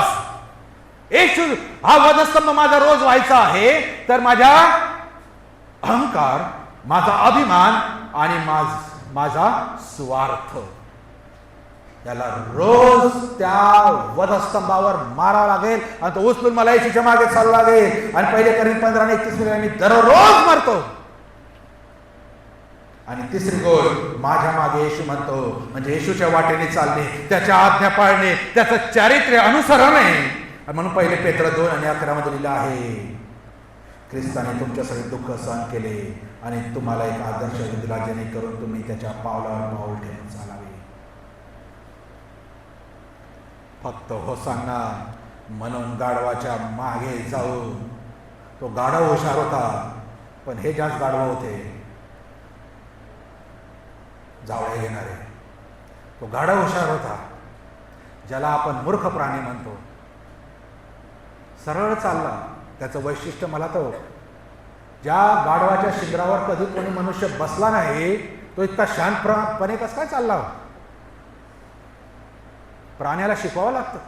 येशू हा वधस्तंभ माझा रोज व्हायचा आहे, तर माझा अहंकार, माझा अभिमान आणि माझा स्वार्थ त्याला रोज त्या वधस्तंभावर मारावं लागेल आणि तो उचलून मला येशूच्या मागे चालला लागेल. आणि 1 कोरिंथ 15 आणि 31 मध्ये मी दररोज मरतो. आणि तिसरी गोष्ट, माझ्या मागे येशू म्हणतो म्हणजे येशूच्या वाटेने चालणे, त्याच्या आज्ञा पाळणे, त्याचं चारित्र्य अनुसरणे. म्हणून 1 पेत्र 2 आणि 11 मध्ये लिहिलं आहे, ख्रिस्ताने तुमच्यासाठी दुःख सहन केले आणि तुम्हाला एक आदर्श दिला, जेणेकरून तुम्ही त्याच्या पावलावर पाऊल ठेवून चालावे. फक्त होसाना म्हणून गाढवाच्या मागे जाऊन, तो गाढव हुशार होता, पण हे जास्त गाढव होते जावळे घेणारे. तो गाढव हुशार होता, ज्याला आपण मूर्ख प्राणी म्हणतो. सरळ चालला. त्याचं वैशिष्ट्य मला तर, ज्या गाढवाच्या शिंगरावर कधी कोणी मनुष्य बसला नाही, तो इतका शांतपणे कसं काय चालला? प्राण्याला शिकवावं लागतं.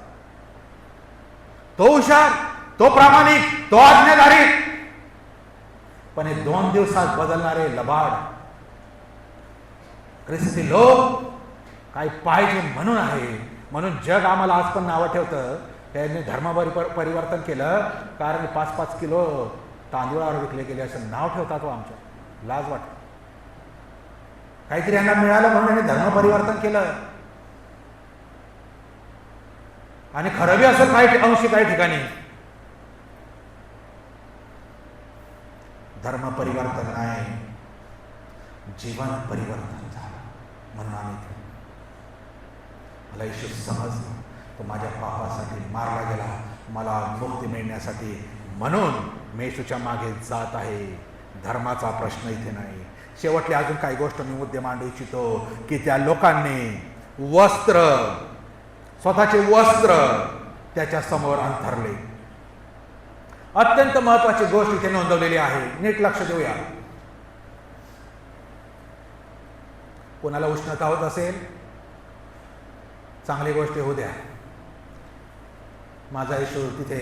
तो हुशार, तो प्रामाणिक, तो आज्ञाधारी. पण हे 2 दिवसात बदलणारे लबाड ख्रिस्ती लोक काही पाहिजे म्हणून आहे. म्हणून जग आम्हाला आज पण नावं ठेवतं. त्यांनी धर्मपरिवर्तन केलं कारण 5-5 किलो तांदूळावर विकले गेले असं नाव ठेवतात. तो आमच्या लाज वाटत. काहीतरी यांना मिळालं म्हणून यांनी धर्मपरिवर्तन केलं. आणि खरं बी असं काही अंशी काही ठिकाणी धर्म परिवर्तन नाही, जीवन परिवर्तन झालं. म्हणून आम्ही मला येशू समजलं, तो माझ्या पापासाठी मारला गेला, मला मुक्ती मिळण्यासाठी. म्हणून मी येशूच्या मागे जात आहे. धर्माचा प्रश्न इथे नाही. शेवटली अजून काही गोष्ट मी मुद्दे मांडू इच्छितो की त्या लोकांनी वस्त्र, स्वतःचे वस्त्र त्याच्या समोर अंथरले. अत्यंत महत्वाची गोष्ट इथे नोंदवलेली आहे, नीट लक्ष देऊया. कोणाला उष्णता होत असेल, चांगली गोष्ट होऊ द्या. माझा येशू तिथे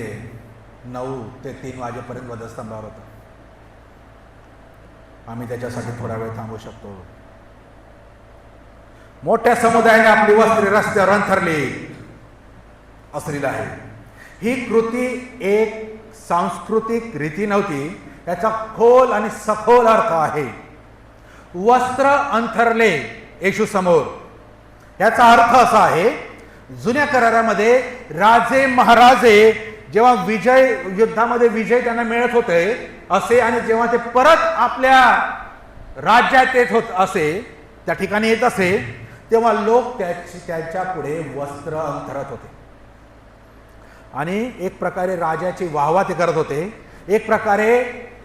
9 ते 3 वाजेपर्यंत वधस्तंभावर होता. आम्ही त्याच्यासाठी थोडा वेळ थांबू शकतो. मोठ्या समुदायाने आपली वस्त्रे रस्त्यावर अंथरली असलेली आहे. ही कृती एक सांस्कृतिक रीती नव्हती, याचा खोल आणि सखोल अर्थ आहे. वस्त्र अंथरले येशू समोर, याचा अर्थ असा आहे, जुन्या करारामध्ये राजे महाराजे जेव्हा युद्धामध्ये विजय त्यांना मिळत होते असे, आणि जेव्हा ते परत आपल्या राज्यात येत होत असे, त्या ठिकाणी येत असे, तेव्हा लोक त्यांच्या पुढे वस्त्र अंथरत होते आणि एक प्रकारे राजाची वाहवा ते करत होते. एक प्रकारे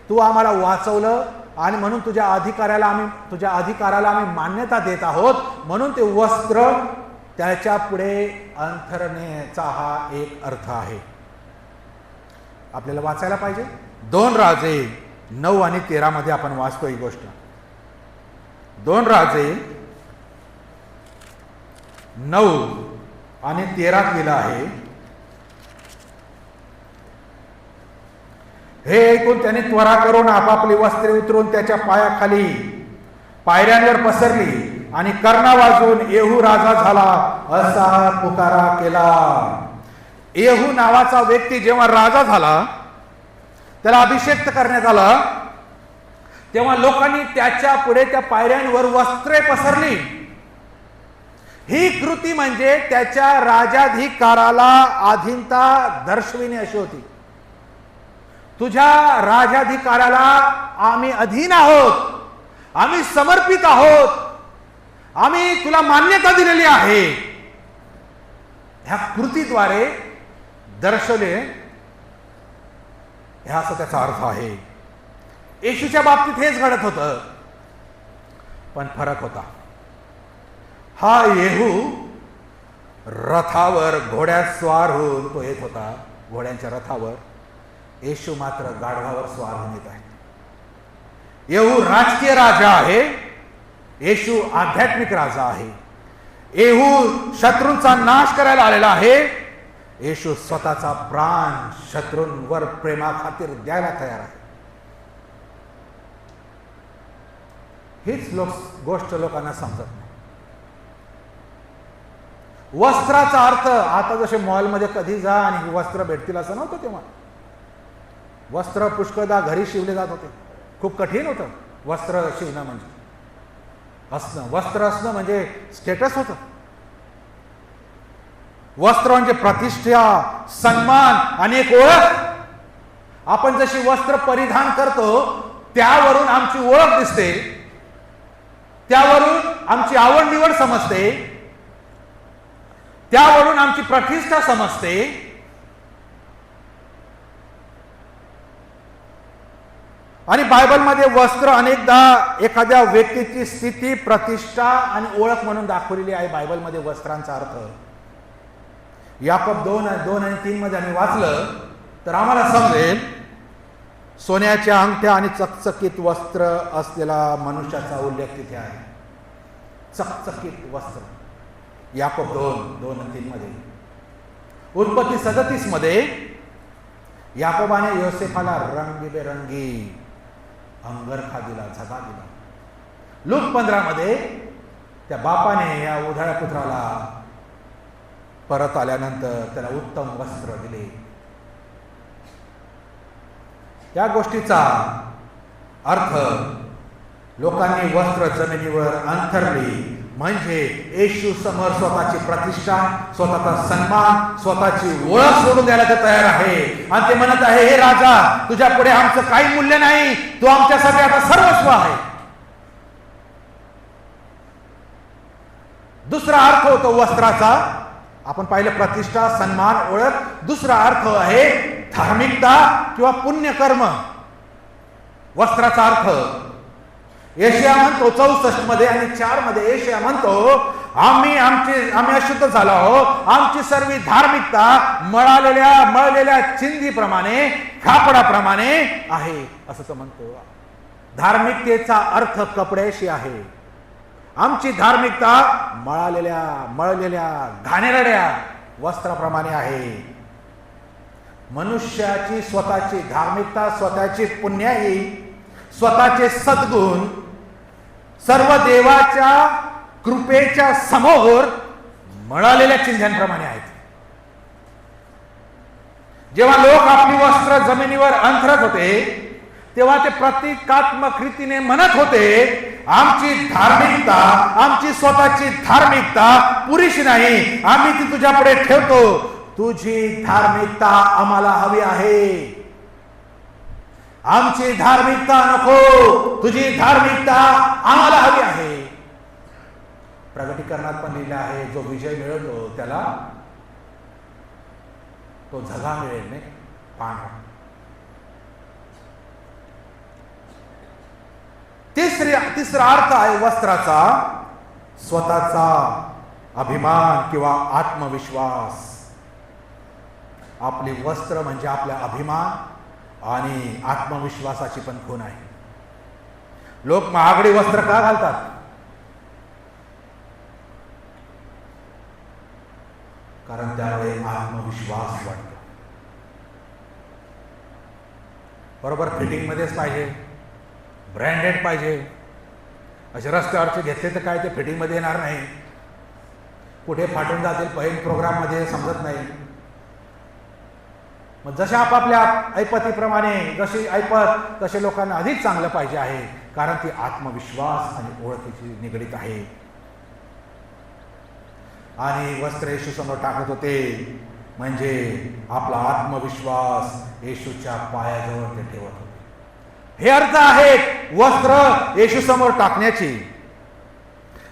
तू आम्हाला वाचवलं आणि म्हणून तुझ्या अधिकाराला आम्ही मान्यता देत आहोत, म्हणून ते वस्त्र त्याच्या पुढे अंथरण्याचा हा एक अर्थ आहे. आपल्याला वाचायला पाहिजे. 2 राजे 9 आणि 13 मध्ये आपण वाचतो ही गोष्ट. 2 राजे 9 आणि 13 लिहिलं आहे. हे ऐकून त्याने त्वरा करून आपापली वस्त्रे उतरून त्याच्या पायाखाली पायऱ्यांवर पसरली आणि कर्णा वाजवून येहू राजा झाला असा पुकारा केला. येहू नावाचा व्यक्ती जेव्हा राजा झाला, त्याला अभिषेक करण्यात आला, तेव्हा लोकांनी त्याच्या पुढे त्या पायऱ्यांवर वस्त्रे पसरली. ही कृती म्हणजे त्याच्या राजाधिकाराला अधीनता दर्शविणे अशी होती. तुझ्या राजाधिकाराला आम्ही अधीन आहोत, आम्ही समर्पित आहोत, आम्ही तुला मान्यता दिलेली आहे. ह्या कृतीद्वारे दर्शवले, ह्या असा त्याचा अर्थ आहे. येशूच्या बाबतीत हेच घडत होतं, पण फरक होता. हा येहू रथावर घोड्यात स्वार होऊन तो येत होता, घोड्यांच्या रथावर. येशू मात्र गाढवावर स्वार होऊन येत आहे. येहू राजकीय राजा आहे, येशू आध्यात्मिक राजा आहे. येहू शत्रूंचा नाश करायला आलेला आहे, येशू स्वतःचा प्राण शत्रूंवर प्रेमाखातीर द्यायला तयार आहे. हीच गोष्ट लोकांना समजत नाही. वस्त्राचा अर्थ, आता जसे मॉलमध्ये कधी जा आणि वस्त्र भेटतील असं नव्हतं. तेव्हा वस्त्र पुष्कळदा घरी शिवले जात होते. खूप कठीण होतं वस्त्र शिवणं, म्हणजे वस्त्र असणं म्हणजे स्टेटस होतं. वस्त्र म्हणजे प्रतिष्ठा, सन्मान आणि एक ओळख. आपण जशी वस्त्र परिधान करतो त्यावरून आमची ओळख दिसते, त्यावरून आमची आवड निवड समजते, त्यावरून आमची प्रतिष्ठा समजते. आणि बायबलमध्ये वस्त्र अनेकदा एखाद्या व्यक्तीची स्थिती, प्रतिष्ठा आणि ओळख म्हणून दाखवलेली आहे. बायबलमध्ये वस्त्रांचा अर्थ याकोब 2 आणि 3 मध्ये आम्ही वाचलं तर आम्हाला समजेल, सोन्याच्या अंगठ्या आणि चकचकीत वस्त्र असलेला मनुष्याचा उल्लेख तिथे आहे. चकचकीत वस्त्र, याकोब 2 आणि 3 मध्ये. उत्पत्ती 37 मध्ये याकोबाने योसेफाला रंगीबेरंगी अंगरखा दिला, झगा दिला. लूक 15 मध्ये त्या बापाने या उधाळ्या पुत्राला परत आल्यानंतर त्याला उत्तम वस्त्र दिले. या गोष्टीचा अर्थ, लोकांनी वस्त्र जमिनीवर अंथरली म्हणजे येशू समोर स्वतःची प्रतिष्ठा, स्वतःचा सन्मान, स्वतःची ओळख सोडून द्यायला ते तयार आहे. आणि ते म्हणत आहे, हे राजा, तुझ्या पुढे आमचं काही मूल्य नाही, तू आमच्यासाठी आता सर्वस्व आहे. दुसरा अर्थ होतो वस्त्राचा, आपण पाहिलं प्रतिष्ठा, सन्मान, ओळख. दुसरा अर्थ आहे धार्मिकता किंवा पुण्यकर्म. वस्त्राचा अर्थ यशाया म्हणतो 64 मध्ये आणि 4 मध्ये यशाया म्हणतो, आम्ही अशुद्ध झालो आहोत, आमची सर्व धार्मिकता मळलेल्या चिंधीप्रमाणे, कापडाप्रमाणे आहे असं तो म्हणतो. धार्मिकतेचा अर्थ कपड्याशी आहे. आमची धार्मिकता मळलेल्या घाणेरड्या वस्त्राप्रमाणे आहे. मनुष्याची स्वतःची धार्मिकता, स्वतःची पुण्याई, स्वतःचे सद्गुण सर्व देवाच्या कृपेच्या समोर मळलेल्या चिन्हांप्रमाणे आहेत. जेव्हा लोक आपली वस्त्र जमिनीवर अंथरत होते तेव्हा ते प्रतिकात्मक रीतीने म्हणत होते, आमची धार्मिकता, आमची स्वतःची धार्मिकता पुरेशी नाही, आम्ही ती तुझ्या पुढे ठेवतो, तुझी धार्मिकता आम्हाला हवी आहे. आमची धार्मिकता नको, तुझी धार्मिकता आम्हाला हवी आहे. प्रगटीकरणात पण लिहिलं आहे, जो विजय मिळवतो त्याला तो झगा मिळेल नाही, पांढरा. तिसरा अर्थ आहे वस्त्राचा स्वतःचा अभिमान किंवा आत्मविश्वास. आपली वस्त्र म्हणजे आपला अभिमान आणि आत्मविश्वासाची पण खूण आहे. लोक महागडी वस्त्र का घालतात? कारण त्यामुळे आत्मविश्वास वाटतो. बरोबर फिटिंग मध्येच पाहिजे, ब्रँडेड पाहिजे. असे रस्त्यावरचे घेतले तर काय ते फिटिंग मध्ये येणार नाही, कुठे फाटून जातील, पहिल्या प्रोग्राम मध्ये समजत नाही. मग जशा आपापल्या ऐपतीप्रमाणे जशी ऐपत तसे लोकांना अधिक चांगलं पाहिजे आहे, कारण ती आत्मविश्वास आणि ओळखीची निगडीत आहे. आणि वस्त्र येशू समोर टाकत होते म्हणजे आपला आत्मविश्वास येशूच्या पायाजवळ ते ठेवत होते. हे अर्थ आहेत वस्त्र येशू समोर टाकण्याची.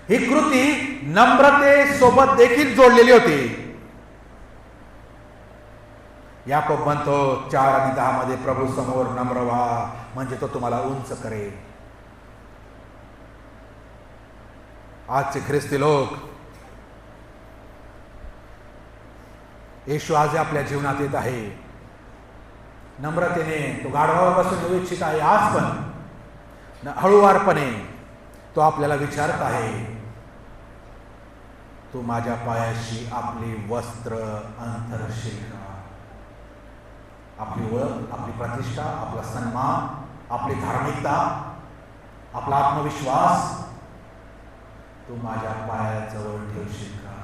ही कृती नम्रतेसोबत देखील जोडलेली होती. याकोब म्हणतो 4 आणि 10 मध्ये, प्रभू समोर नम्र व्हा म्हणजे तो तुम्हाला उंच करेल. आजचे ख्रिस्ती लोक, येशू आज आपल्या जीवनात येत आहे. नम्रतेने तो गाढवावर बसून येऊ इच्छित आहे. आज पण हळूवारपणे तो आपल्याला विचारत आहे, तू माझ्या पायाशी आपली वस्त्र अंथरशील का? आपली ओळख, आपली प्रतिष्ठा, आपला सन्मान, आपली धार्मिकता, आपला आत्मविश्वास तू माझ्या पायाजवळ ठेवशील का?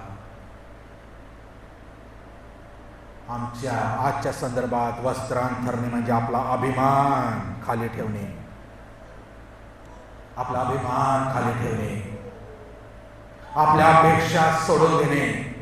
आमच्या आजच्या संदर्भात वस्त्र अंथरणे म्हणजे आपला अभिमान खाली ठेवणे. आपला अभिमान खाली ठेवणे, आपल्या अपेक्षा सोडून देणे.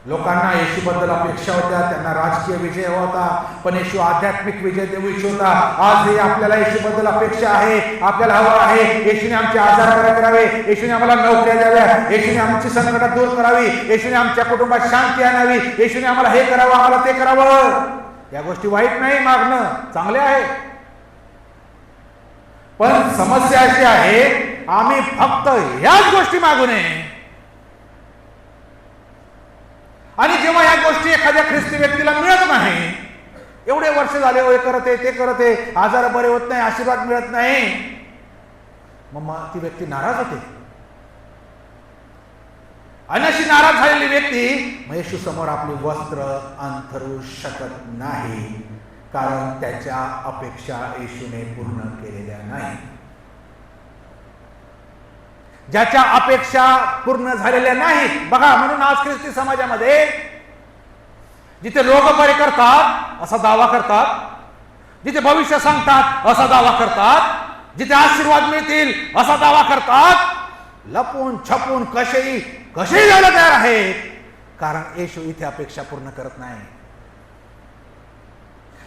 लोकांना येशूबद्दल अपेक्षा होत्या, त्यांना राजकीय विजय होता, पण येशू आध्यात्मिक विजय देऊ इच्छिता. आजही आपल्याला येशूबद्दल अपेक्षा आहे, आपल्याला हवं आहे. येशूने आमचे आजार बरे करावे, येशूने आम्हाला नोकऱ्या द्याव्या, येशूने आमची संकट दूर करावी, येशूने आमच्या कुटुंबात शांती आणावी, येशूने आम्हाला हे करावं, आम्हाला ते करावं. या गोष्टी वाईट नाही, मागणं चांगले आहे. पण समस्या अशी आहे, आम्ही फक्त ह्याच गोष्टी मागू नये. आणि जेव्हा या गोष्टी एखाद्या ख्रिस्ती व्यक्तीला मिळत नाही, एवढे वर्ष झाले हे करत आहे, ते करत आहे, आजार बरे होत नाही, आशीर्वाद मिळत नाही, मग ती व्यक्ती नाराज होते. आणि अशी नाराज झालेली व्यक्ती मग येशू समोर आपली वस्त्र अंथरू शकत नाही, कारण त्याच्या अपेक्षा येशूने पूर्ण केलेल्या नाही. ज्याच्या अपेक्षा पूर्ण झालेल्या नाहीत. बघा, म्हणून आज ख्रिस्ती समाजामध्ये जिथे रोग बरे करतात असा दावा करतात, जिथे भविष्य सांगतात असा दावा करतात, जिथे आशीर्वाद मिळतील असा दावा करतात, लपून छपून कसेही जायला तयार आहेत, कारण येशू इथे अपेक्षा पूर्ण करत नाही.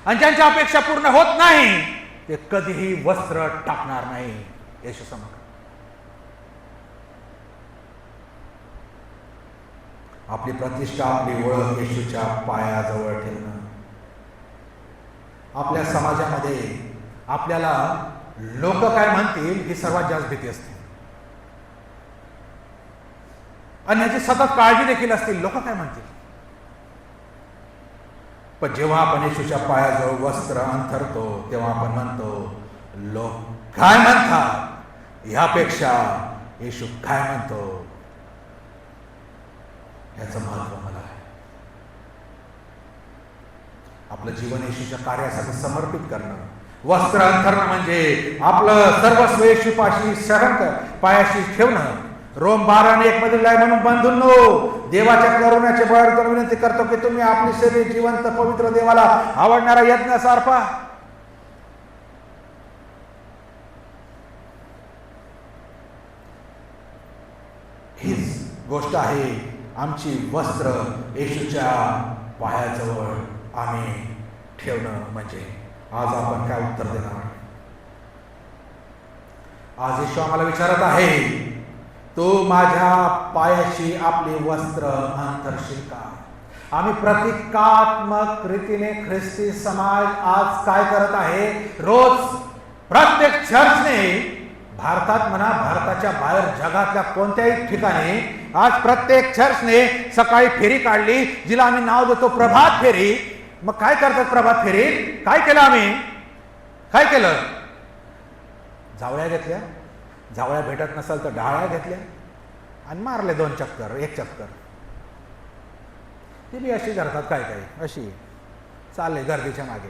आणि ज्यांच्या अपेक्षा पूर्ण होत नाही ते कधीही वस्त्र टाकणार नाही येशू समोर. आपली प्रतिष्ठा, आपली ओळख येशूच्या पायाजवळ ठेवणं. आपल्या समाजामध्ये आपल्याला लोक काय म्हणतील ही सर्वात जास्त भीती असते, आणि याची सतत काळजी देखील असते, लोक काय म्हणतील. पण जेव्हा आपण येशूच्या पायाजवळ वस्त्र अंथरतो तेव्हा आपण म्हणतो, लोक काय म्हणतात यापेक्षा येशू काय म्हणतो याचं महत्व मला आहे. आपलं जीवन येशूच्या कार्यासाठी समर्पित करणं, वस्त्र अंथरणं म्हणजे आपलं सर्वस्व येशूपाशी शरण पायाशी ठेवणं. रोम 12:1 मधील आहे म्हणून बंधूंनो, देवाच्या करुण्याचे बळ करून विनंती करतो की तुम्ही आपले शरीर जिवंत पवित्र देवाला आवडणारा यज्ञाचा अर्पा. हीच गोष्ट आहे आमची वस्त्र येशूच्या पायाजवळ आम्ही ठेवणं. म्हणजे आज आपण काय उत्तर देणार? आज येशू आम्हाला विचारत आहे, तू माझ्या पायाशी आपले वस्त्र अंथरशील का? आम्ही प्रतिकात्मक रीतीने ख्रिस्ती समाज आज काय करत आहे? रोज प्रत्येक चर्चने, भारतात म्हणा भारताच्या बाहेर जगातल्या कोणत्याही ठिकाणी, आज प्रत्येक चर्चने सकाळी फेरी काढली जिला आम्ही नाव देतो प्रभात फेरी. मग काय करतात प्रभात फेरीत? काय केलं आम्ही? काय केलं? जावळ्या घेतल्या, जावळ्या भेटत नसेल तर ढाळ्या घेतल्या आणि मारले 2 चक्कर, 1 चक्कर. ती बी अशी करतात काय काय, अशी चालले गर्दीच्या मागे.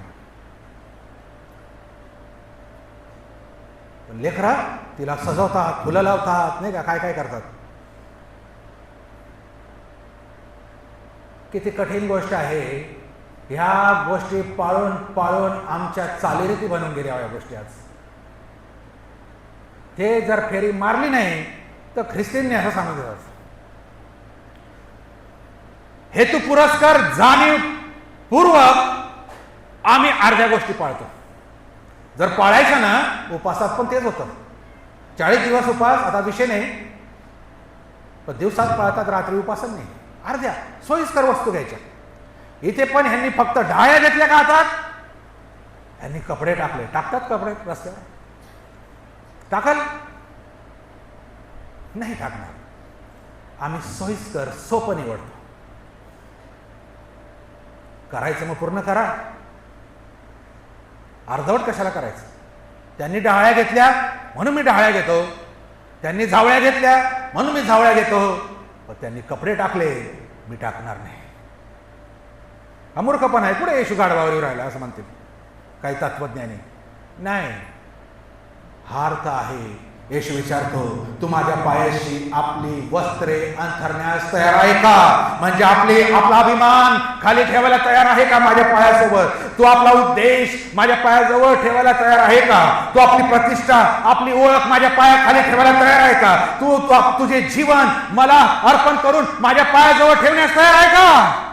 पण लेकरा तिला सजवतात, फुलं लावतात, नाही का, काय काय करतात. किती कठीण गोष्ट आहे. ह्या गोष्टी पाळून पाळून आमच्या चालीरीती बनून गेल्या या गोष्टी. आज ते जर फेरी मारली नाही तर ख्रिस्तींनी असं सांगितलं, हेतू पुरस्कार जाणीवपूर्वक आम्ही अर्ध्या गोष्टी पाळतो. जर पाळायचं ना, उपासात पण तेच होतं. 40 दिवस उपास आता विषय नाही, पण दिवसात पाळतात, रात्री उपासन नाही. अर्ध्या सोयीस्कर वस्तू घ्यायच्या. इथे पण ह्यांनी फक्त ढाळ्या घेतल्या का हातात? ह्यांनी कपडे टाकले. टाकतात कपडे रस्त्यावर? टाकल नाही टाकणार. आम्ही सोयीस्कर सोपं निवडतो. करायचं मग पूर्ण करा, अर्धवट कशाला करायचं? त्यांनी ढाळ्या घेतल्या म्हणून मी ढाळ्या घेतो, त्यांनी झावळ्या घेतल्या म्हणून मी झावळ्या घेतो, पण त्यांनी कपडे टाकले, मी टाकणार नाही. हा मूर्खपणा आहे. पुढे येशू गाढवावर राहिला असं म्हणतील काही तत्वज्ञानी. नाही, हा अर्थ आहे. येशू विचारतो, तू माझ्या पायाशी आपली वस्त्रे अंथरण्यास तयार आहे का? म्हणजे आपला अभिमान खाली ठेवायला तयार आहे का माझ्या पायासोबत? तू आपला उद्देश माझ्या पायाजवळ ठेवायला तयार आहे का? तू आपली प्रतिष्ठा, आपली ओळख माझ्या पायाखाली ठेवायला तयार आहे का? तू तुझे जीवन मला अर्पण करून माझ्या पायाजवळ ठेवण्यास तयार आहे का?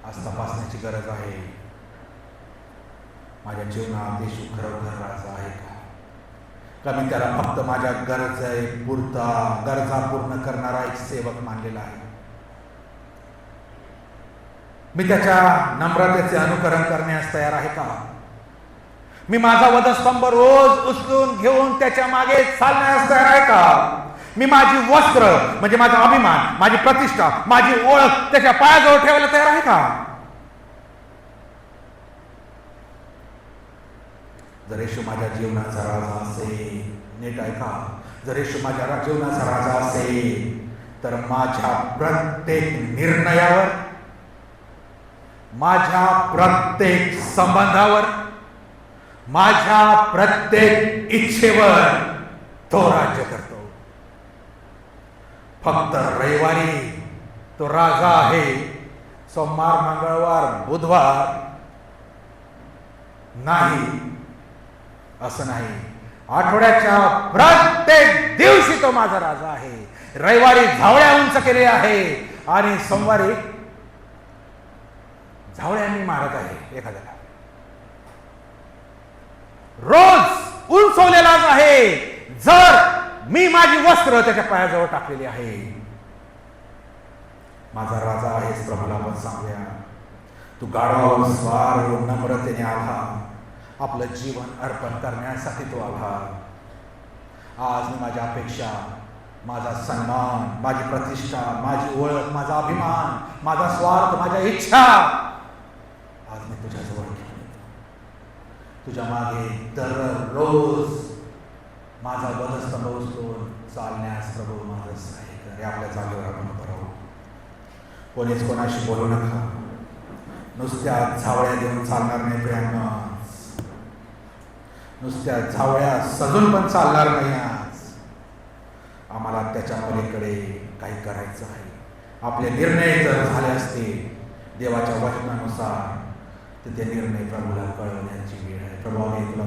आज तपासण्याची गरज आहे. माझ्या जीवनात येशू खरोखर राजा आहे का मी त्याला फक्त माझ्या गरजा पूर्ण करणारा एक सेवक मानलेला आहे? मी त्याच्या नम्रतेचे अनुकरण करण्यास तयार आहे का? मी माझा वधस्तंभ रोज उचलून घेऊन त्याच्या मागे चालण्यास तयार आहे का? मी माझी वस्त्र म्हणजे माझा अभिमान, माझी प्रतिष्ठा, माझी ओळख त्याच्या पायाजवळ ठेवायला तयार आहे का? जर येशू माझ्या जीवनाचा राजा असेल, नीट ऐका, जर येशू माझ्या जीवनाचा राजा असेल तर माझ्या प्रत्येक निर्णयावर, माझ्या प्रत्येक संबंधावर, माझ्या प्रत्येक इच्छेवर तो राज्य करतो. फक्त रविवारी तो राजा आहे, सोमवार, मंगळवार, बुधवार नाही असं नाही. आठवड्याच्या प्रत्येक दिवशी तो माझा राजा आहे. रविवारी झावळ्या उंच केले आहे आणि सोमवारी झावळ्यांनी मारत आहे एखाद्याला. रोज उंचवलेलाच आहे. जर मी माझ्या माझी वस्त्र त्याच्या पायाजवळ टाकलेली आहे. माझा राजा आहेस प्रभूला आपण सांगूया. तू गाढवावर स्वार होऊन नम्रतेने आला, आपलं जीवन अर्पण करण्यासाठी तो आला. आज मी माझ्या अपेक्षा, माझा सन्मान, माझी प्रतिष्ठा, माझी ओळख, माझा अभिमान, माझा स्वार्थ, माझ्या इच्छा आज मी तुझ्याजवळ घेऊन येतो. तुझ्या मागे दररोज माझा वधस्तंभ उचलून चालण्यास प्रभू माझं सहाय्य कर. आपल्या जागेवर आपण उभं राहू. कोणीच कोणाशी बोलू नका. नुसत्या झावळ्या देऊन चालणार नाही प्रियांना. नुसत्या झावळ्या सजून पण चालणार नाही. आज आम्हाला त्याच्या पलीकडे काही करायचं आहे. आपले निर्णय जर झाले असते देवाच्या वचनानुसार तर ते निर्णय प्रभूला कळवण्याची वेळ आहे. प्रभू आम्ही तुला